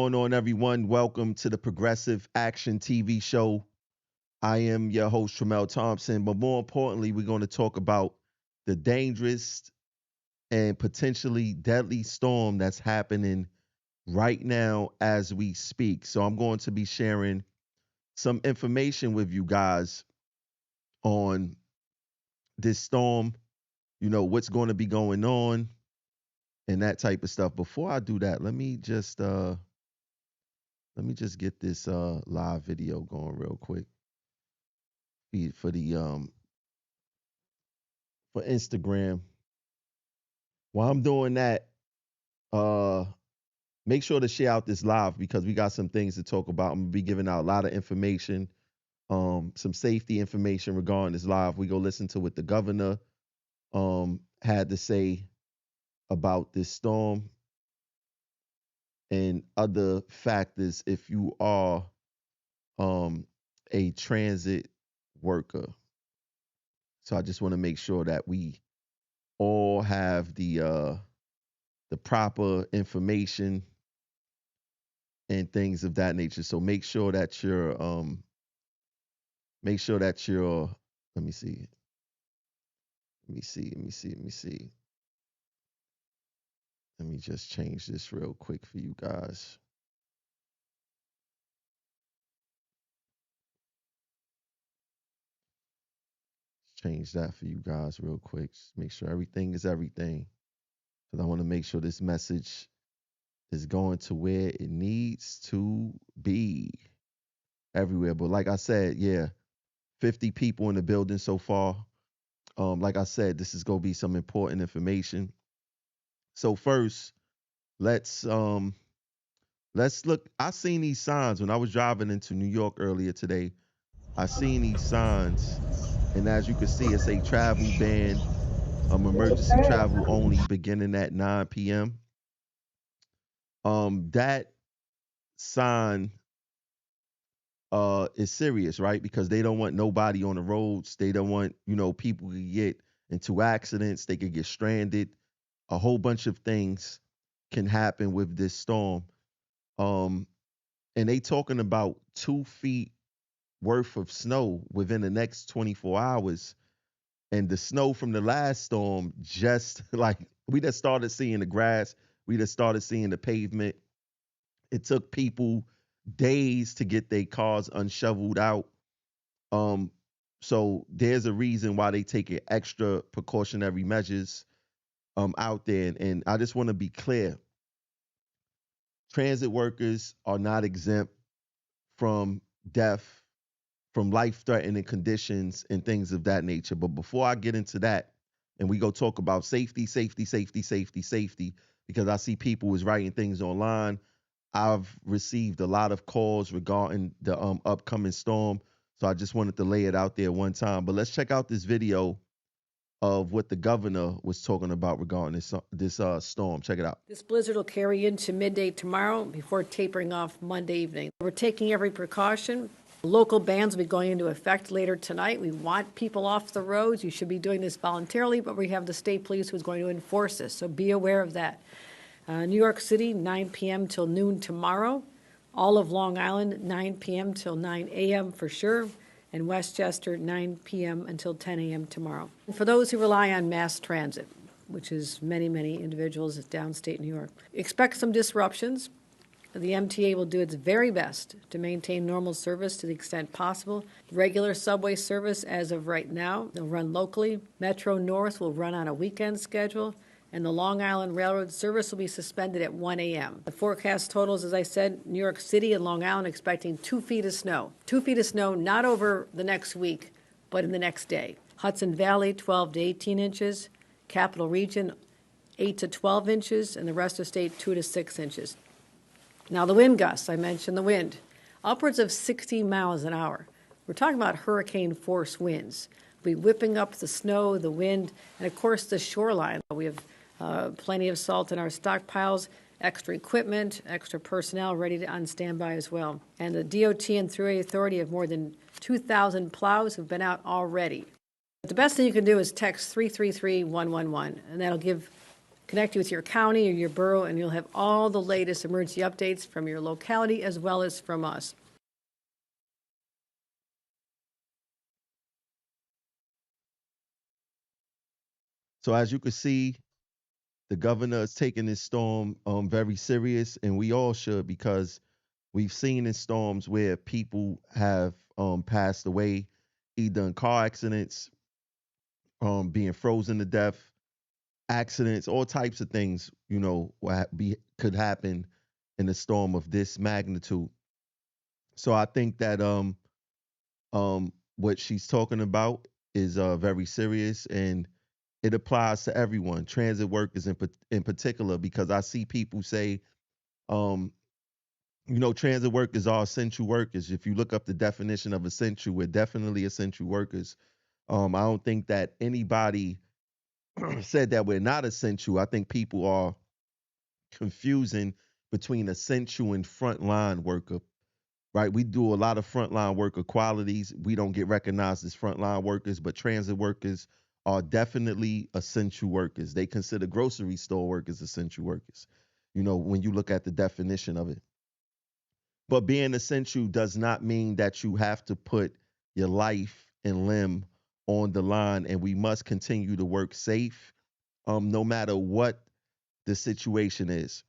going on, everyone? Welcome to the Progressive Action TV show. I am your host, Tramel Thompson, but more importantly, we're going to talk about the dangerous and potentially deadly storm that's happening right now as we speak. So I'm going to be sharing some information with you guys on this storm, what's going to be going on and that type of stuff. Before I do that, let me just get this live video going real quick for the for Instagram. While I'm doing that, uh make sure to share out this live because we got some things to talk about. I'm gonna be giving out a lot of information, some safety information regarding this live. We go listen to what the governor had to say about this storm and other factors if you are a transit worker. So I just want to make sure that we all have the proper information and things of that nature. So make sure that you're let me see. Let me see. Let me see. Let me see. Let me just change this real quick for you guys. Change that for you guys real quick. Just make sure everything is everything. Because I want to make sure this message is going to where it needs to be everywhere. But like I said, yeah, 50 people in the building so far. Like I said, this is gonna be some important information. So first, let's look. I seen these signs when I was driving into New York earlier today. I seen these signs, and as you can see, it's a travel ban, emergency travel only, beginning at 9 p.m. That sign is serious, right? Because they don't want nobody on the roads. They don't want, people to get into accidents. They could get stranded. A whole bunch of things can happen with this storm. Um, and they talking about 2 feet worth of snow within the next 24 hours. And the snow from the last storm, just like we just started seeing the grass, we just started seeing the pavement. It took people days to get their cars unshoveled out. Um, so there's a reason why they take extra precautionary measures out there. And I just want to be clear: transit workers are not exempt from death, from life-threatening conditions and things of that nature. But before I get into that, and we go talk about safety, safety, safety, safety, safety, because I see people is writing things online. I've received a lot of calls regarding the upcoming storm. So I just wanted to lay it out there one time. But let's check out this video of what the governor was talking about regarding this storm. Check it out. This blizzard will carry into midday tomorrow before tapering off Monday evening. We're taking every precaution. Local bans will be going into effect later tonight. We want people off the roads. You should be doing this voluntarily, but we have the state police who's going to enforce this, so be aware of that. New York City, 9 p.m. till noon tomorrow. All of Long Island, 9 p.m. till 9 a.m. for sure. And Westchester, 9 p.m. until 10 a.m. tomorrow. And for those who rely on mass transit, which is many, many individuals downstate New York, expect some disruptions. The MTA will do its very best to maintain normal service to the extent possible. Regular subway service as of right now, they'll run locally. Metro North will run on a weekend schedule, and the Long Island Railroad service will be suspended at 1 a.m. The forecast totals, as I said, New York City and Long Island expecting 2 feet of snow. 2 feet of snow, not over the next week, but in the next day. Hudson Valley, 12 to 18 inches. Capital Region, 8 to 12 inches, and the rest of the state, 2 to 6 inches. Now, the wind gusts, I mentioned the wind, upwards of 60 miles an hour. We're talking about hurricane force winds. We'll be whipping up the snow, the wind, and of course the shoreline. We have plenty of salt in our stockpiles, extra equipment, extra personnel ready to on standby as well. And the DOT and Thruway Authority have more than 2,000 plows who've been out already. But the best thing you can do is text 333-111, and that'll give connect you with your county or your borough, and you'll have all the latest emergency updates from your locality as well as from us. So as you can see, the governor is taking this storm very serious, and we all should, because we've seen in storms where people have passed away, either in car accidents, being frozen to death, accidents, all types of things, could happen in a storm of this magnitude. So I think that what she's talking about is very serious, and it applies to everyone, transit workers in particular, because I see people say, transit workers are essential workers. If you look up the definition of essential, we're definitely essential workers. I don't think that anybody said that we're not essential. I think people are confusing between essential and frontline worker, right? We do a lot of frontline worker qualities. We don't get recognized as frontline workers, but transit workers are definitely essential workers. They consider grocery store workers essential workers, when you look at the definition of it. But being essential does not mean that you have to put your life and limb on the line, and we must continue to work safe, no matter what the situation is.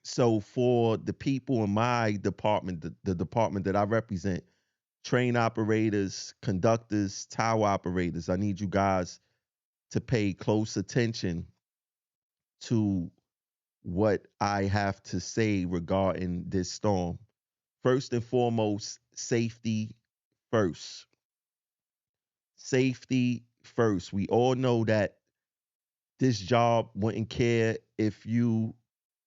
So for the people in my department, the department that I represent, train operators, conductors, tower operators, I need you guys to pay close attention to what I have to say regarding this storm. First and foremost, safety first. Safety first. We all know that this job wouldn't care if you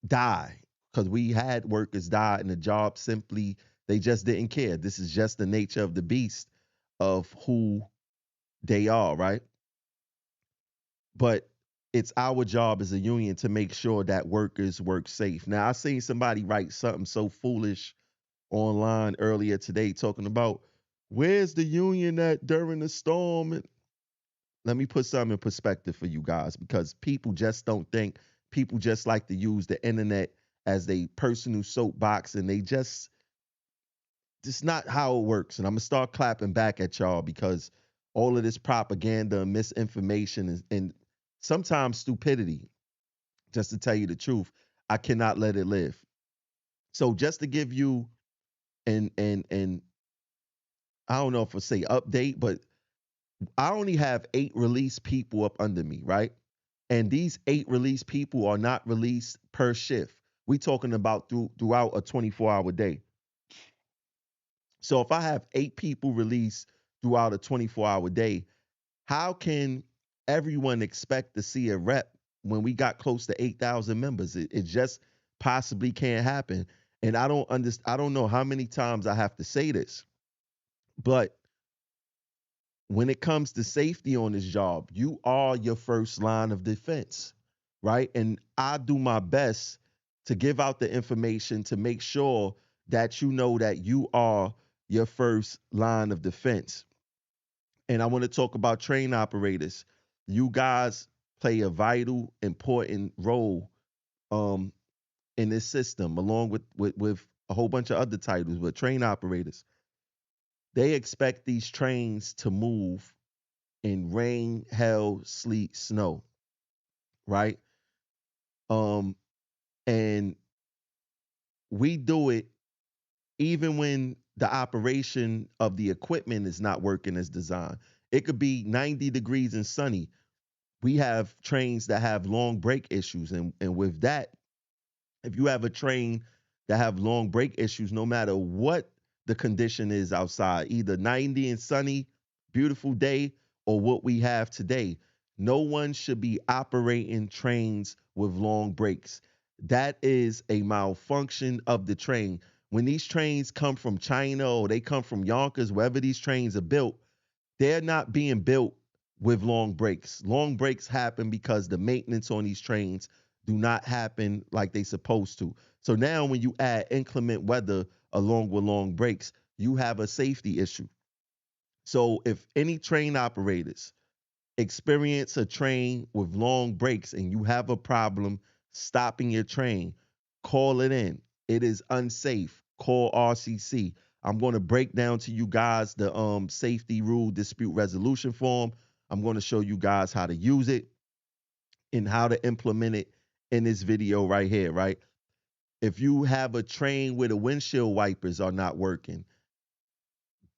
die, because we had workers die and the job simply, they just didn't care. This is just the nature of the beast of who they are, right? But it's our job as a union to make sure that workers work safe. Now, I seen somebody write something so foolish online earlier today talking about, where's the union at during the storm? And let me put something in perspective for you guys, because people just don't think. People just like to use the internet as a personal soapbox, and they just not how it works. And I'm gonna start clapping back at y'all, because all of this propaganda and misinformation and sometimes stupidity, just to tell you the truth, I cannot let it live. So just to give you and I don't know if I say update, but I only have 8 released people up under me, right? And these 8 released people are not released per shift. We talking about throughout a 24-hour day. So if I have 8 people released throughout a 24-hour day, how can everyone expect to see a rep when we got close to 8,000 members? It just possibly can't happen. And I don't understand. I don't know how many times I have to say this, but when it comes to safety on this job, you are your first line of defense, right? And I do my best to give out the information to make sure that you know that you are your first line of defense. And I want to talk about train operators. You guys play a vital, important role um, in this system, along with a whole bunch of other titles. But train operators, they expect these trains to move in rain, hail, sleet, snow, right? Um, and we do it even when the operation of the equipment is not working as designed. It could be 90 degrees and sunny. We have trains that have long brake issues. And with that, if you have a train that have long brake issues, no matter what the condition is outside, either 90 and sunny, beautiful day, or what we have today, no one should be operating trains with long brakes. That is a malfunction of the train. When these trains come from China or they come from Yonkers, wherever these trains are built, they're not being built with long brakes. Long brakes happen because the maintenance on these trains do not happen like they supposed to. So now when you add inclement weather along with long brakes, you have a safety issue. So if any train operators experience a train with long breaks and you have a problem stopping your train, call it in. It is unsafe. Call RCC. I'm going to break down to you guys the safety rule dispute resolution form. I'm going to show you guys how to use it and how to implement it in this video right here, right? If you have a train where the windshield wipers are not working,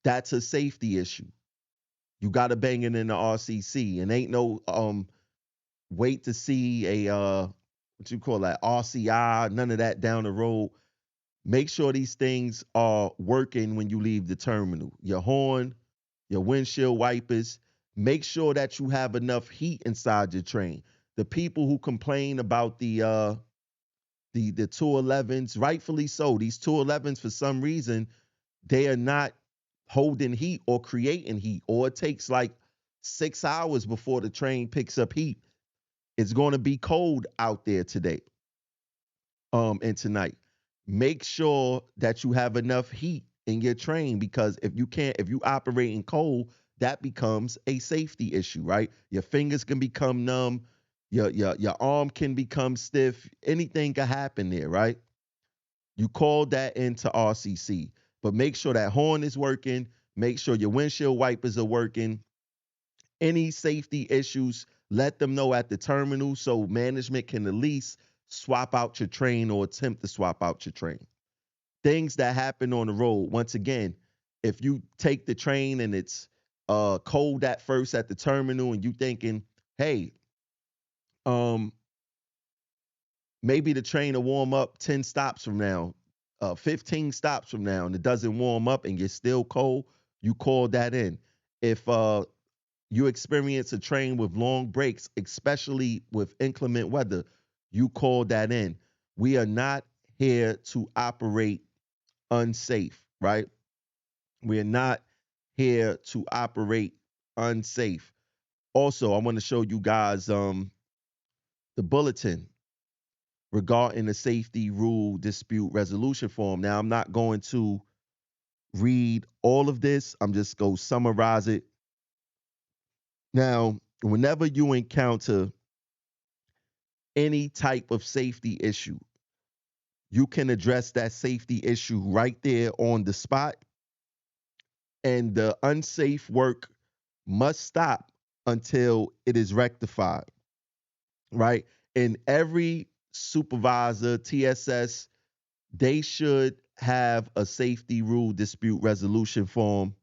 that's a safety issue. You got to bang it in the RCC, and ain't no wait to see a what you call that, RCI, none of that down the road. Make sure these things are working when you leave the terminal. Your horn, your windshield wipers. Make sure that you have enough heat inside your train. The people who complain about the 211s, rightfully so. These 211s, for some reason, they are not holding heat or creating heat, or it takes like 6 hours before the train picks up heat. It's going to be cold out there today, and tonight. Make sure that you have enough heat in your train, because if you operate in cold, that becomes a safety issue, right? Your fingers can become numb, your arm can become stiff, anything can happen there, right? You call that into RCC, but make sure that horn is working, make sure your windshield wipers are working. Any safety issues, let them know at the terminal so management can at least swap out your train or attempt to swap out your train. Things that happen on the road. Once again, if you take the train and it's cold at first at the terminal and you thinking, hey, maybe the train will warm up 10 stops from now, 15 stops from now, and it doesn't warm up and you're still cold, you call that in. If you experience a train with long breaks, especially with inclement weather, you call that in. We are not here to operate unsafe, right? We're not here to operate unsafe. Also, I want to show you guys the bulletin regarding the safety rule dispute resolution form. Now, I'm not going to read all of this. I'm just going to summarize it. Now, whenever you encounter any type of safety issue, you can address that safety issue right there on the spot. And the unsafe work must stop until it is rectified, right? And every supervisor, TSS, they should have a safety rule dispute resolution form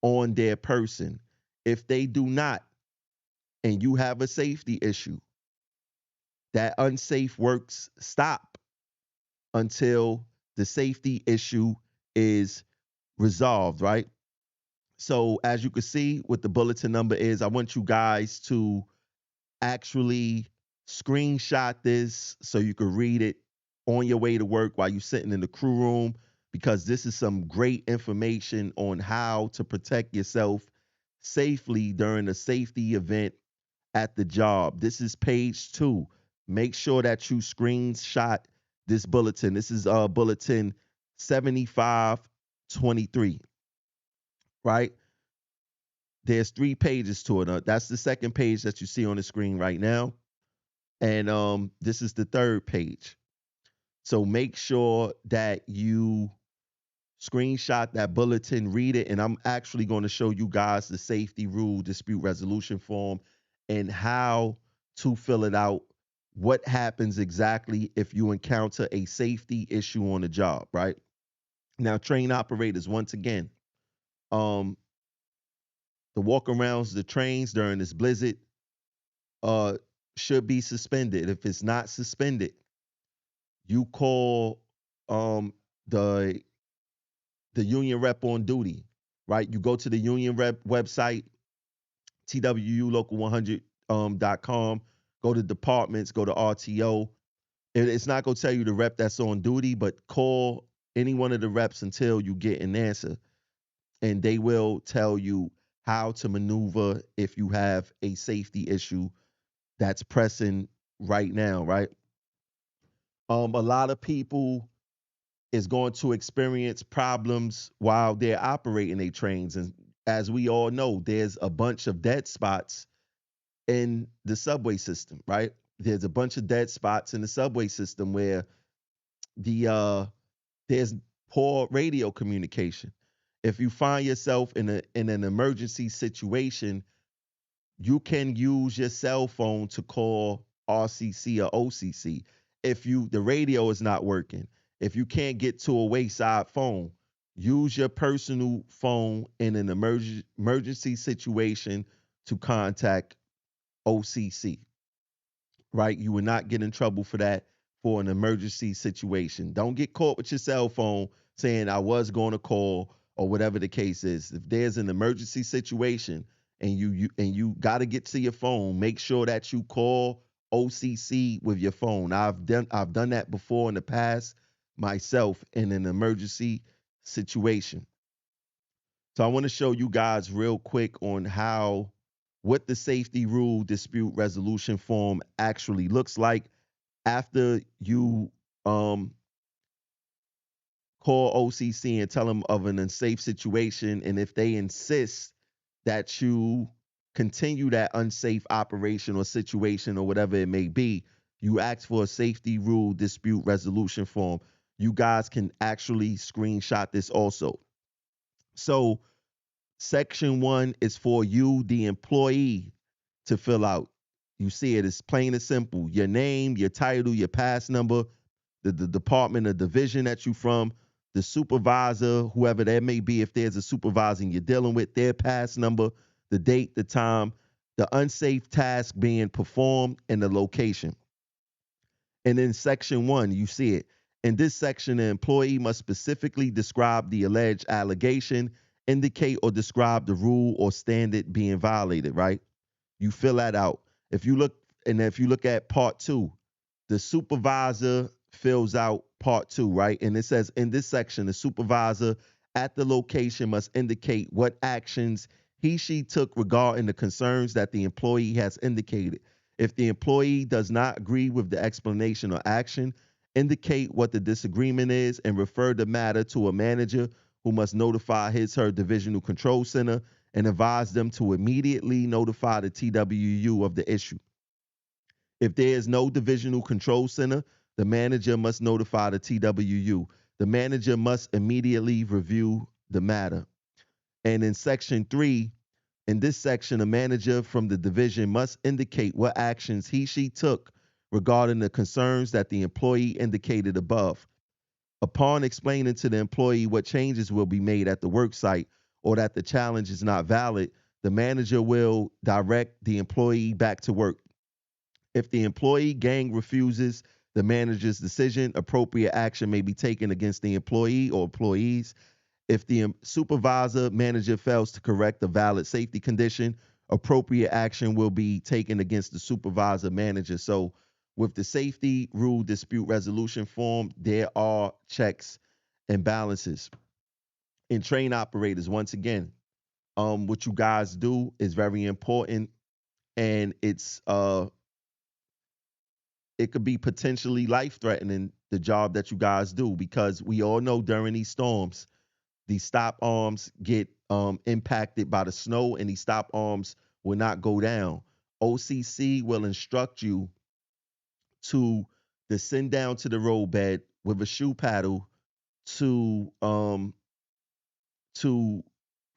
on their person. If they do not, and you have a safety issue, that unsafe works stop until the safety issue is resolved, right? So as you can see what the bulletin number is, I want you guys to actually screenshot this so you can read it on your way to work while you're sitting in the crew room, because this is some great information on how to protect yourself safely during a safety event at the job. This is page 2. Make sure that you screenshot this bulletin. This is bulletin 7523, right? There's 3 pages to it. That's the second page that you see on the screen right now. And this is the 3rd page. So make sure that you screenshot that bulletin, read it, and I'm actually going to show you guys the safety rule dispute resolution form and how to fill it out. What happens exactly if you encounter a safety issue on the job, right? Now, train operators, once again, the walk-arounds, the trains during this blizzard should be suspended. If it's not suspended, you call the union rep on duty, right? You go to the union rep website, TWUlocal100.com, go to departments, go to RTO. It's not going to tell you the rep that's on duty, but call any one of the reps until you get an answer, and they will tell you how to maneuver if you have a safety issue that's pressing right now, right? A lot of people is going to experience problems while they're operating their trains. And as we all know, there's a bunch of dead spots in the subway system, right? There's a bunch of dead spots in the subway system where there's poor radio communication. If you find yourself in an emergency situation, you can use your cell phone to call RCC or OCC. If the radio is not working, if you can't get to a wayside phone, use your personal phone in an emergency situation to contact OCC, right? You will not get in trouble for that for an emergency situation. Don't get caught with your cell phone saying I was going to call or whatever the case is. If there's an emergency situation and you got to get to your phone, make sure that you call OCC with your phone. I've done that before in the past myself in an emergency situation. So I want to show you guys real quick on what the safety rule dispute resolution form actually looks like after you call OCC and tell them of an unsafe situation. And if they insist that you continue that unsafe operation or situation or whatever it may be, you ask for a safety rule dispute resolution form. You guys can actually screenshot this also. So section 1 is for you, the employee, to fill out. You see it as plain and simple. Your name, your title, your pass number, the department or division that you're from, the supervisor, whoever that may be, if there's a supervisor you're dealing with, their pass number, the date, the time, the unsafe task being performed, and the location. And in section 1, you see it. In this section, the employee must specifically describe the alleged allegation, indicate or describe the rule or standard being violated, right? You fill that out. If you look at part 2, the supervisor fills out part 2, right? And it says in this section, the supervisor at the location must indicate what actions she took regarding the concerns that the employee has indicated. If the employee does not agree with the explanation or action, indicate what the disagreement is and refer the matter to a manager who must notify her divisional control center and advise them to immediately notify the TWU of the issue. If there is no divisional control center, the manager must notify the TWU. The manager must immediately review the matter. And in section 3, in this section, a manager from the division must indicate what actions she took regarding the concerns that the employee indicated above. Upon explaining to the employee what changes will be made at the work site or that the challenge is not valid, the manager will direct the employee back to work. If the employee gang refuses the manager's decision, appropriate action may be taken against the employee or employees. If the supervisor manager fails to correct a valid safety condition, appropriate action will be taken against the supervisor manager. So with the safety rule dispute resolution form, there are checks and balances. In train operators, once again, what you guys do is very important, and it could be potentially life-threatening, the job that you guys do, because we all know during these storms, these stop arms get impacted by the snow, and these stop arms will not go down. OCC will instruct you to descend down to the roadbed with a shoe paddle to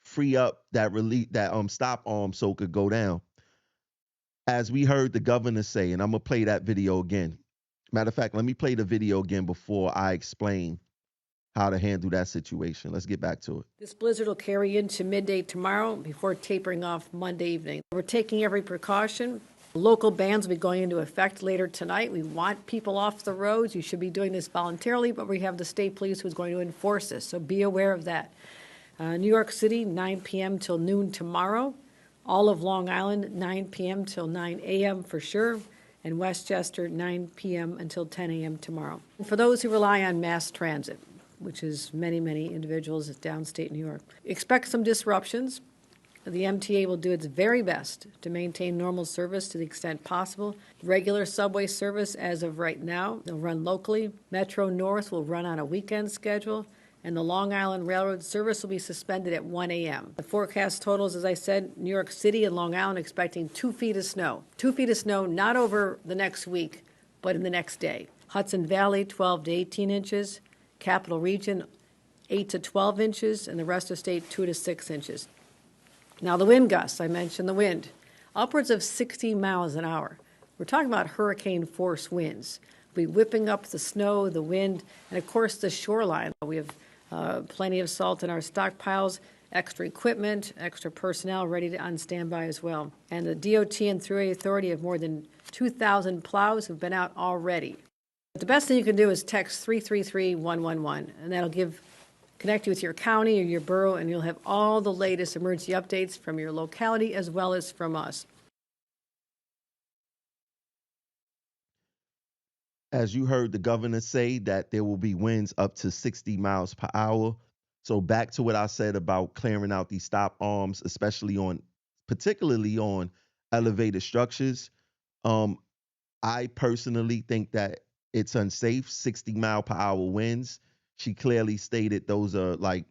free up that stop arm so it could go down. As we heard the governor say, and I'm gonna play that video again. Matter of fact, let me play the video again before I explain how to handle that situation. Let's get back to it. This blizzard will carry into midday tomorrow before tapering off Monday evening. We're taking every precaution. Local bans will be going into effect later tonight. We want people off the roads. You should be doing this voluntarily, but we have the state police who's going to enforce this, so be aware of that. New York City, 9 p.m. till noon tomorrow. All of Long Island, 9 p.m. till 9 a.m. for sure. And Westchester, 9 p.m. until 10 a.m. tomorrow. And for those who rely on mass transit, which is many, many individuals downstate New York, expect some disruptions. The MTA will do its very best to maintain normal service to the extent possible. Regular subway service as of right now, they'll run locally. Metro North will run on a weekend schedule. and the Long Island Railroad service will be suspended at 1 a.m. The forecast totals, as I said, New York City and Long Island expecting 2 feet of snow. 2 feet of snow not over the next week, but in the next day. Hudson Valley, 12 to 18 inches. Capital Region, 8 to 12 inches, and the rest of state, 2 to 6 inches. Now, the wind gusts, I mentioned the wind, upwards of 60 miles an hour. We're talking about hurricane force winds. We'll be whipping up the snow, the wind, and of course the shoreline. We have plenty of salt in our stockpiles, extra equipment, extra personnel ready to on standby as well. And the DOT and Thruway Authority have more than 2,000 plows who've been out already. But the best thing you can do is text 333-111, and that'll connect you with your county or your borough, and you'll have all the latest emergency updates from your locality as well as from us. As you heard the governor say, that there will be winds up to 60 miles per hour. So back to what I said about clearing out these stop arms, particularly on elevated structures. I personally think that it's unsafe. 60-mile-per-hour winds. She clearly stated those are like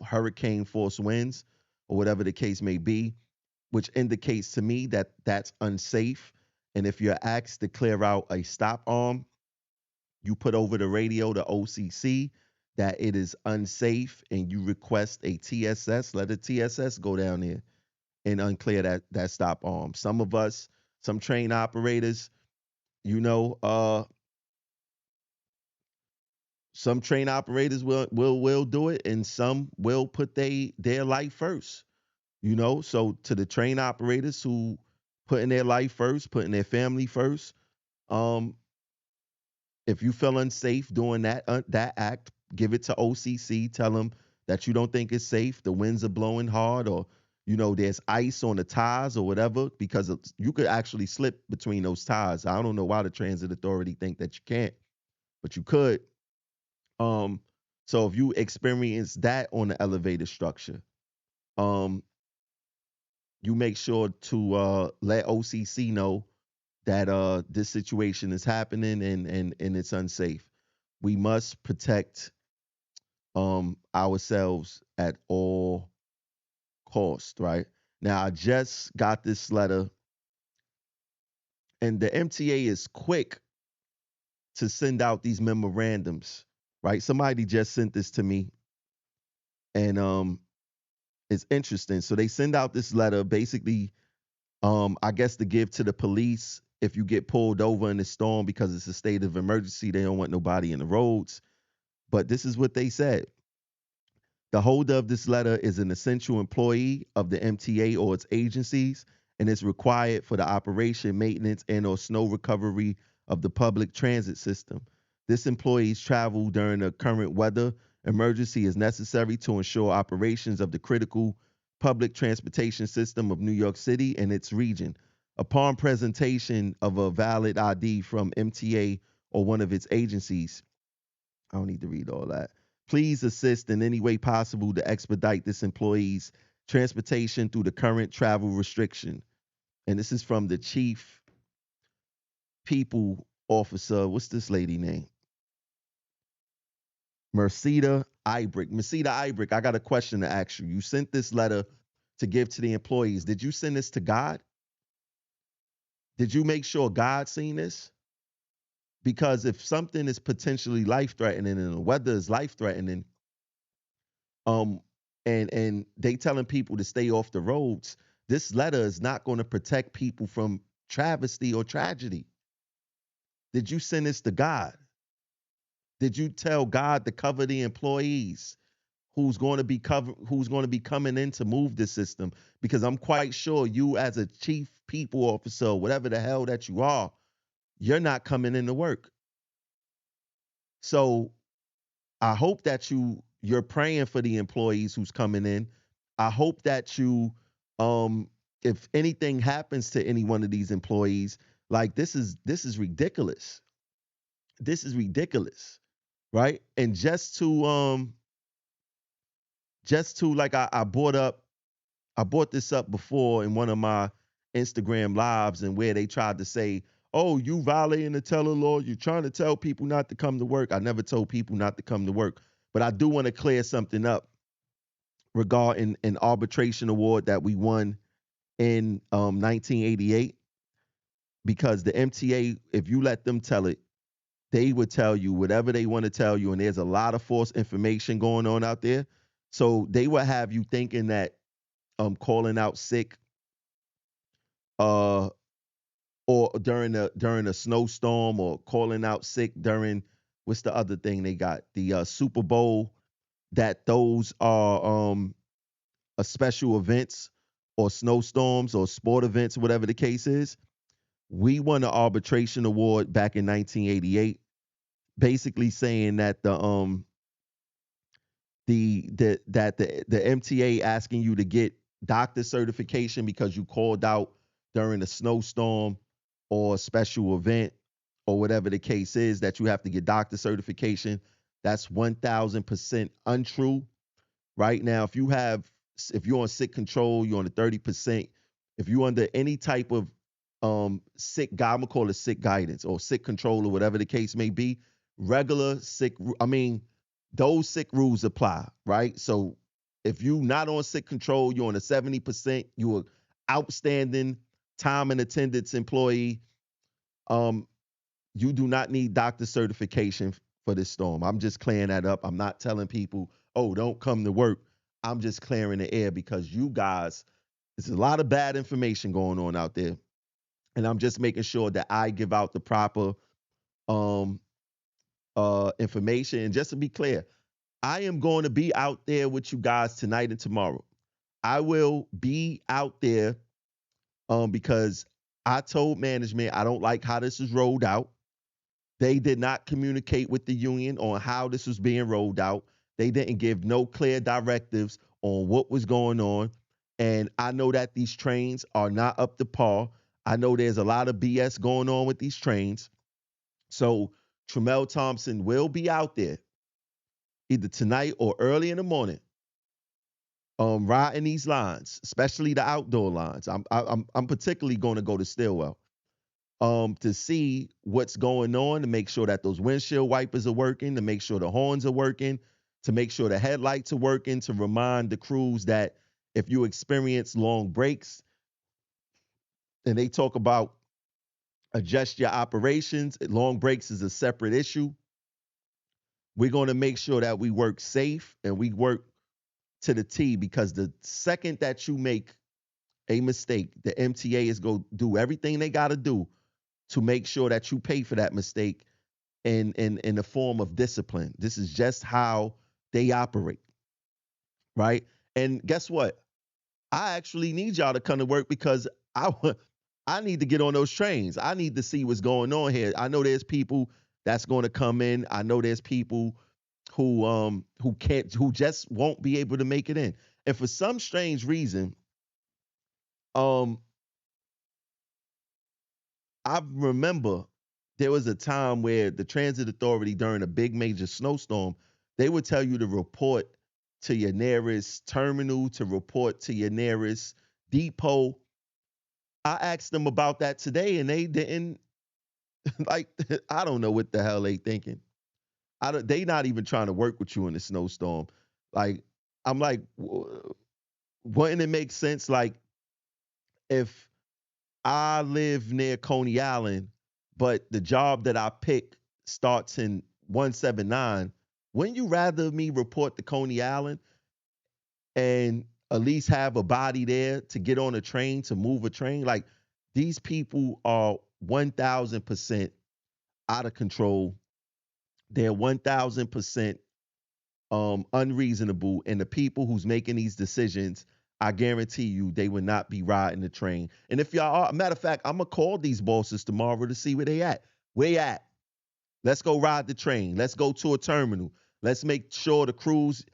hurricane force winds or whatever the case may be, which indicates to me that that's unsafe. And if you're asked to clear out a stop arm, you put over the radio to OCC that it is unsafe and you request a TSS, let a TSS go down there and unclear that stop arm. Some train operators, some train operators will do it, and some will put their life first. So to the train operators who putting their life first, putting their family first, if you feel unsafe doing that act, give it to OCC. Tell them that you don't think it's safe. The winds are blowing hard, or there's ice on the tires or whatever, because you could actually slip between those tires. I don't know why the Transit Authority think that you can't, but you could. So if you experience that on the elevated structure, you make sure to let OCC know that this situation is happening and it's unsafe. We must protect ourselves at all costs, right? Now, I just got this letter, and the MTA is quick to send out these memorandums, right? Somebody just sent this to me, and it's interesting. So they send out this letter, basically, I guess to give to the police if you get pulled over in the storm because it's a state of emergency. They don't want nobody in the roads. But this is what they said. The holder of this letter is an essential employee of the MTA or its agencies, and is required for the operation, maintenance, and or snow recovery of the public transit system. This employee's travel during the current weather emergency is necessary to ensure operations of the critical public transportation system of New York City and its region. Upon presentation of a valid ID from MTA or one of its agencies, I don't need to read all that. Please assist in any way possible to expedite this employee's transportation through the current travel restriction. And this is from the chief people officer. What's this lady name? Mercida Ibrick. Mercida Ibrick, I got a question to ask you. You sent this letter to give to the employees. Did you send this to God? Did you make sure God seen this? Because if something is potentially life-threatening and the weather is life-threatening, and they telling people to stay off the roads, this letter is not going to protect people from travesty or tragedy. Did you send this to God? Did you tell God to cover the employees who's going to be coming in to move the system? Because I'm quite sure you, as a chief people officer, whatever the hell that you are, you're not coming into work. So I hope that you're praying for the employees who's coming in. I hope that if anything happens to any one of these employees, like this is ridiculous. This is ridiculous, right? And just to like I brought this up before in one of my Instagram lives, and where they tried to say, oh, you violating the teller law, you're trying to tell people not to come to work. I never told people not to come to work. But I do want to clear something up regarding an arbitration award that we won in 1988, because the MTA, if you let them tell it, they would tell you whatever they want to tell you, and there's a lot of false information going on out there. So they would have you thinking that calling out sick uh or during a snowstorm, or calling out sick during, what's the other thing they got, the Super Bowl, that those are special events or snowstorms or sport events, whatever the case is. We won an arbitration award back in 1988, basically saying that the MTA asking you to get doctor certification because you called out during a snowstorm or a special event or whatever the case is, that you have to get doctor certification. That's 1000% untrue. Right now, if you're on sick control, you're on the 30%. If you're under any type of sick, I'm gonna call it sick guidance or sick control or whatever the case may be, regular sick, those sick rules apply, right? So if you not on sick control, you're on a 70%, you're outstanding time and attendance employee, you do not need doctor certification for this storm. I'm just clearing that up. I'm not telling people, oh, don't come to work. I'm just clearing the air because you guys, there's a lot of bad information going on out there. And I'm just making sure that I give out the proper information. And just to be clear, I am going to be out there with you guys tonight and tomorrow. I will be out there because I told management I don't like how this is rolled out. They did not communicate with the union on how this was being rolled out. They didn't give no clear directives on what was going on. And I know that these trains are not up to par. I know there's a lot of BS going on with these trains. So Tramell Thompson will be out there either tonight or early in the morning, riding these lines, especially the outdoor lines. I'm particularly going to go to Stillwell to see what's going on, to make sure that those windshield wipers are working, to make sure the horns are working, to make sure the headlights are working, to remind the crews that if you experience long breaks, and they talk about adjust your operations, long breaks is a separate issue. We're going to make sure that we work safe and we work to the T, because the second that you make a mistake, the MTA is going to do everything they got to do to make sure that you pay for that mistake in the form of discipline. This is just how they operate, right? And guess what? I actually need y'all to come to work because I need to get on those trains. I need to see what's going on here. I know there's people that's going to come in. I know there's people who just won't be able to make it in. And for some strange reason, I remember there was a time where the transit authority during a big major snowstorm, they would tell you to report to your nearest terminal, to report to your nearest depot. I asked them about that today and they didn't, like, I don't know what the hell they thinking. They not even trying to work with you in the snowstorm. Like, I'm like, wouldn't it make sense? Like, if I live near Coney Island, but the job that I pick starts in 179, wouldn't you rather me report to Coney Island and at least have a body there to get on a train, to move a train? Like, these people are 1000% out of control. They're 1000% unreasonable. And the people who's making these decisions, I guarantee you they would not be riding the train. And if y'all are, matter of fact, I'm going to call these bosses tomorrow to see where they at. Where you at? Let's go ride the train. Let's go to a terminal. Let's make sure the crews,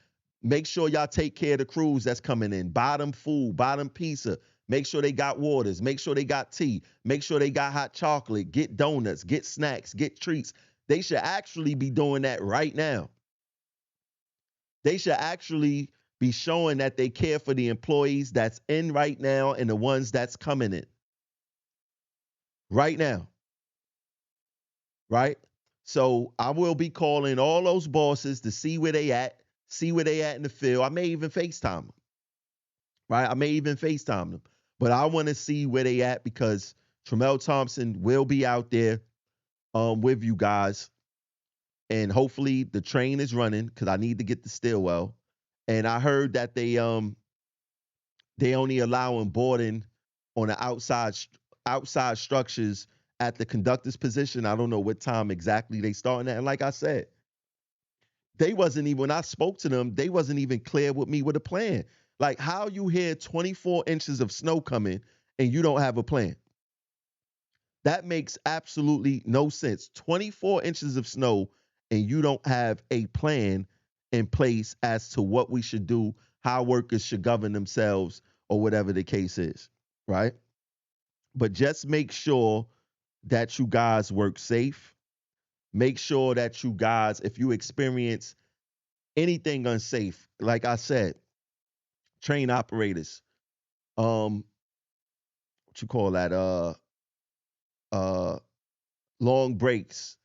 make sure y'all take care of the crews that's coming in. Buy them food, buy them pizza. Make sure they got waters. Make sure they got tea. Make sure they got hot chocolate. Get donuts, get snacks, get treats. They should actually be doing that right now. They should actually be showing that they care for the employees that's in right now and the ones that's coming in right now. Right? So I will be calling all those bosses to see where they at, see where they at in the field. I may even FaceTime them, right? I may even FaceTime them, but I want to see where they at because Tramel Thompson will be out there with you guys, and hopefully the train is running because I need to get to Stillwell. And I heard that they only allowing boarding on the outside structures at the conductor's position. I don't know what time exactly they starting at. And like I said, they wasn't even when I spoke to them, they wasn't even clear with me with a plan. Like how you hear 24 inches of snow coming and you don't have a plan. That makes absolutely no sense. 24 inches of snow and you don't have a plan in place as to what we should do, how workers should govern themselves, or whatever the case is, right? But just make sure that you guys work safe. Make sure that you guys, if you experience anything unsafe, like I said, train operators, what you call that? Uh, long breaks,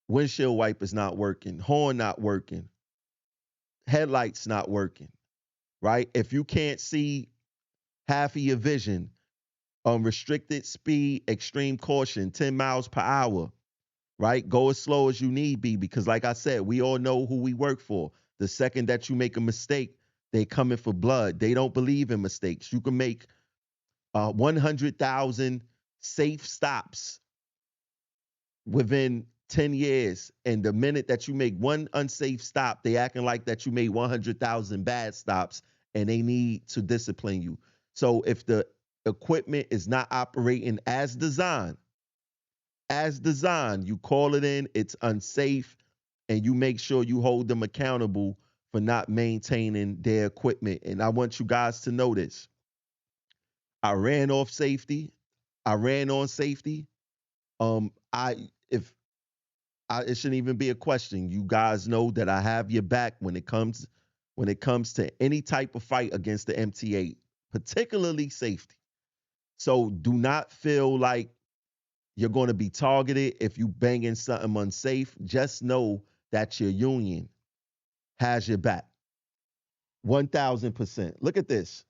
windshield wipers not working, horn not working, headlights not working, right? If you can't see half of your vision, restricted speed, extreme caution, 10 miles per hour, right? Go as slow as you need be because, like I said, we all know who we work for. The second that you make a mistake, they coming for blood. They don't believe in mistakes. You can make 100,000 safe stops within 10 years. And the minute that you make one unsafe stop, they acting like that you made 100,000 bad stops and they need to discipline you. So if the equipment is not operating as designed, you call it in, it's unsafe, and you make sure you hold them accountable for not maintaining their equipment. And I want you guys to know this. I ran off safety. I ran on safety. I if it shouldn't even be a question. You guys know that I have your back when it comes to any type of fight against the MTA, particularly safety. So do not feel like you're going to be targeted if you banging something unsafe. Just know that your union has your back. 1000%. Look at this.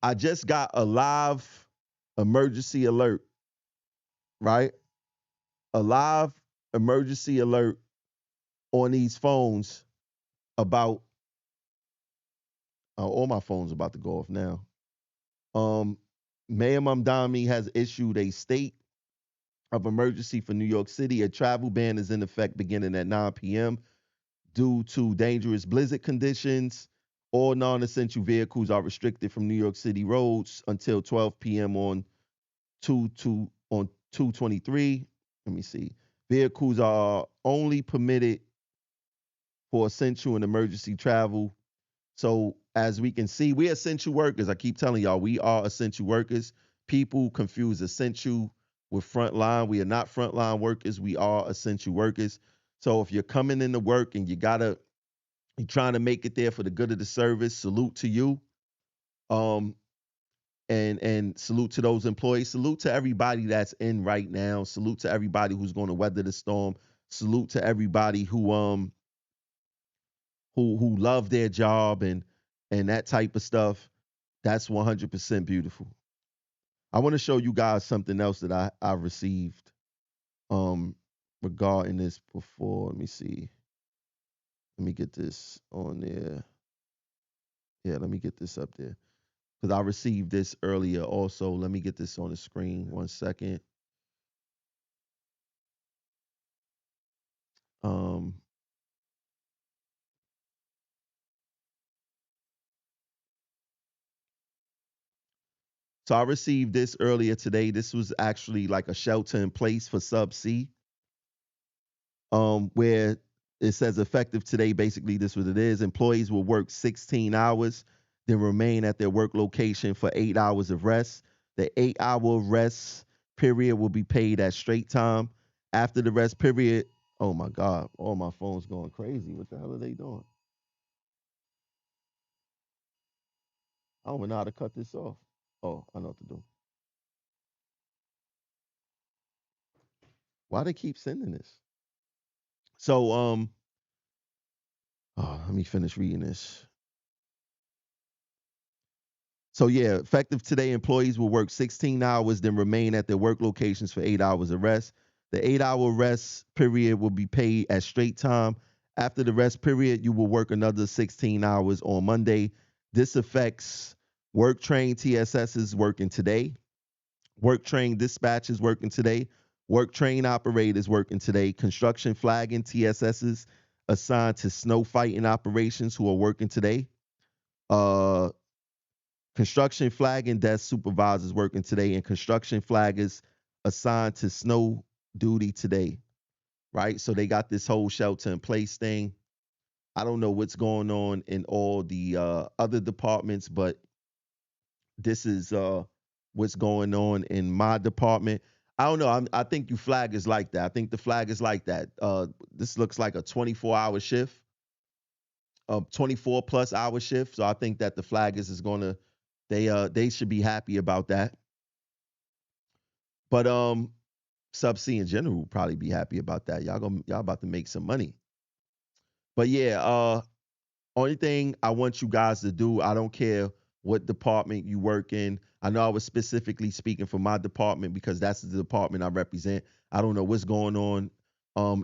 I just got a live emergency alert, right? A live emergency alert on these phones about all my phones about to go off now. Um, Mayor Mamdani has issued a state of emergency for New York City. A travel ban is in effect beginning at 9 p.m. due to dangerous blizzard conditions. All non-essential vehicles are restricted from New York City roads until 12 p.m. on 223. Let me see. Vehicles are only permitted for essential and emergency travel. So as we can see, we're essential workers. I keep telling y'all, we are essential workers. People confuse essential with frontline. We are not frontline workers. We are essential workers. So if you're coming into work and you're trying to make it there for the good of the service, salute to you. Um, and salute to those employees. Salute to everybody that's in right now. Salute to everybody who's going to weather the storm. Salute to everybody who love their job and that type of stuff. That's 100% beautiful. I want to show you guys something else that I received regarding this before. Let me see. Let me get this on there. Yeah, let me get this up there because I received this earlier. Also, let me get this on the screen. 1 second. Um, so I received this earlier today. This was actually like a shelter in place for Sub-C, where it says effective today. Basically, this is what it is. Employees will work 16 hours, then remain at their work location for 8 hours of rest. The 8 hour rest period will be paid at straight time. After the rest period, oh my God, all my phones going crazy. What the hell are they doing? I don't even know how to cut this off. Oh, I know what to do. Why they keep sending this? So let me finish reading this. So yeah, effective today, employees will work 16 hours, then remain at their work locations for 8 hours of rest. The 8 hour rest period will be paid as straight time. After the rest period, you will work another 16 hours on Monday. This affects work trained TSSs working today, work trained dispatchers working today, work trained operators working today, construction flagging TSSs assigned to snow fighting operations who are working today. Uh, Construction flagging desk supervisors working today, and construction flaggers assigned to snow duty today, right? So they got this whole shelter in place thing. I don't know what's going on in all the other departments, but this is what's going on in my department. I don't know. I think you flaggers like that. I think the flaggers like that. This looks like a 24-hour shift, a 24 plus hour shift. So I think that the flaggers is gonna they should be happy about that. But Subsea in general will probably be happy about that. Y'all about to make some money. But yeah, only thing I want you guys to do, I don't care what department you work in. I know I was specifically speaking for my department because that's the department I represent. I don't know what's going on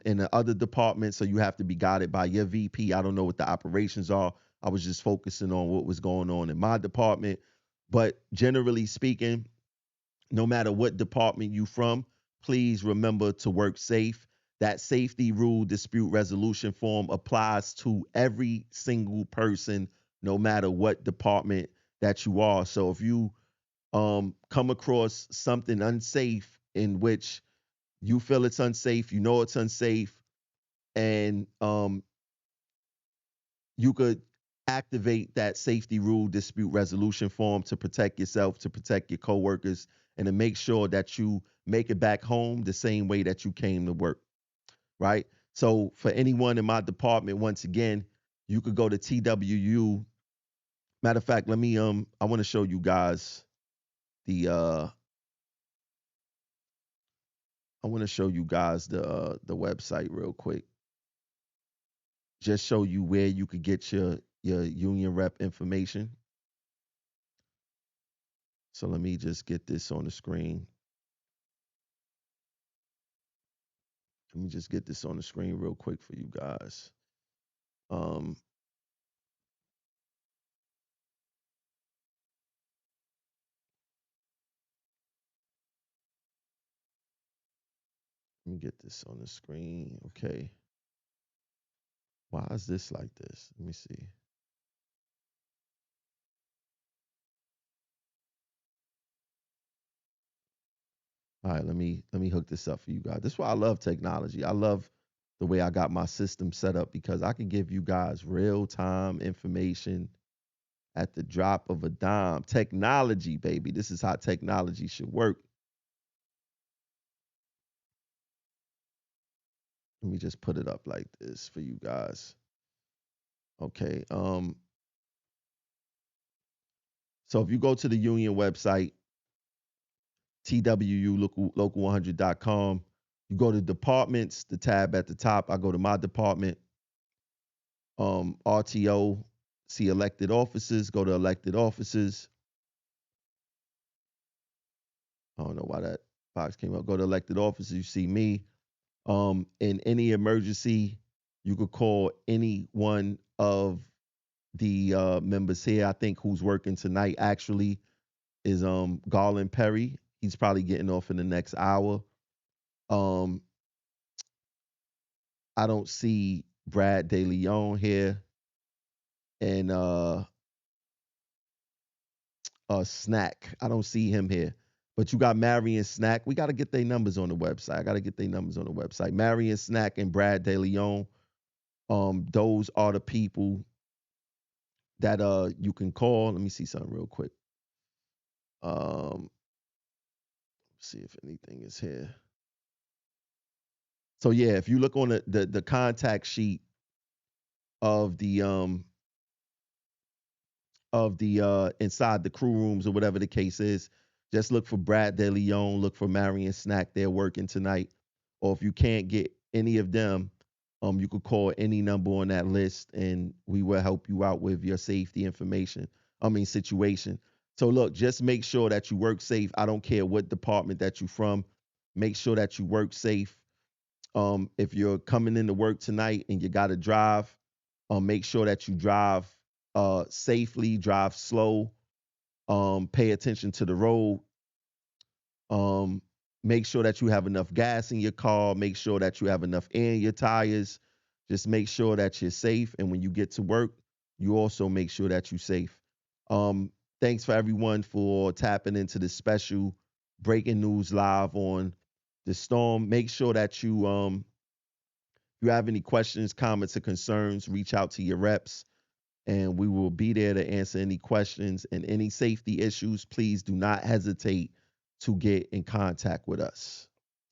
in the other departments, so you have to be guided by your VP. I don't know what the operations are. I was just focusing on what was going on in my department. But generally speaking, no matter what department you from, please remember to work safe. That safety rule dispute resolution form applies to every single person, no matter what department that you are. So if you come across something unsafe in which you feel it's unsafe, you know it's unsafe, and you could activate that safety rule dispute resolution form to protect yourself, to protect your coworkers, and to make sure that you make it back home the same way that you came to work, right? So for anyone in my department, once again, you could go to TWU. Matter of fact, let me I want to show you guys the I want to show you guys the website real quick. Just show you where you could get your union rep information. So let me just get this on the screen. Let me just get this on the screen real quick for you guys. Um, Let me get this on the screen. Okay. Why is this like this? Let me see. All right, let me hook this up for you guys. This is why I love technology. I love the way I got my system set up because I can give you guys real-time information at the drop of a dime. Technology, baby. This is how technology should work. Let me just put it up like this for you guys. Okay. So if you go to the union website, TWU local100.com, you go to departments, the tab at the top. I go to my department, RTO, see elected officers, go to elected officers. I don't know why that box came up. Go to elected officers, you see me. In any emergency, you could call any one of the members here. I think who's working tonight actually is Garland Perry. He's probably getting off in the next hour. Um, I don't see Brad De Leon here, and Snack. I don't see him here. But you got Marion Snack. We got to get their numbers on the website. I got to get their numbers on the website. Marion Snack and Brad De Leon. Those are the people that you can call. Let me see something real quick. See if anything is here. So yeah, if you look on the contact sheet of the inside the crew rooms or whatever the case is, just look for Brad De Leon, look for Marion Snack. They're working tonight. or if you can't get any of them, you could call any number on that list and we will help you out with your safety situation. So look, just make sure that you work safe. I don't care what department that you're from. Make sure that you work safe. If you're coming into work tonight and you got to drive, make sure that you drive safely, drive slow, pay attention to the road. Um, Make sure that you have enough gas in your car. Make sure that you have enough air in your tires. Just make sure that you're safe. And when you get to work, you also make sure that you're safe. Um, Thanks for everyone for tapping into this special breaking news live on the storm. Make sure that if you have any questions, comments, or concerns, reach out to your reps and we will be there to answer any questions and any safety issues. Please do not hesitate to get in contact with us.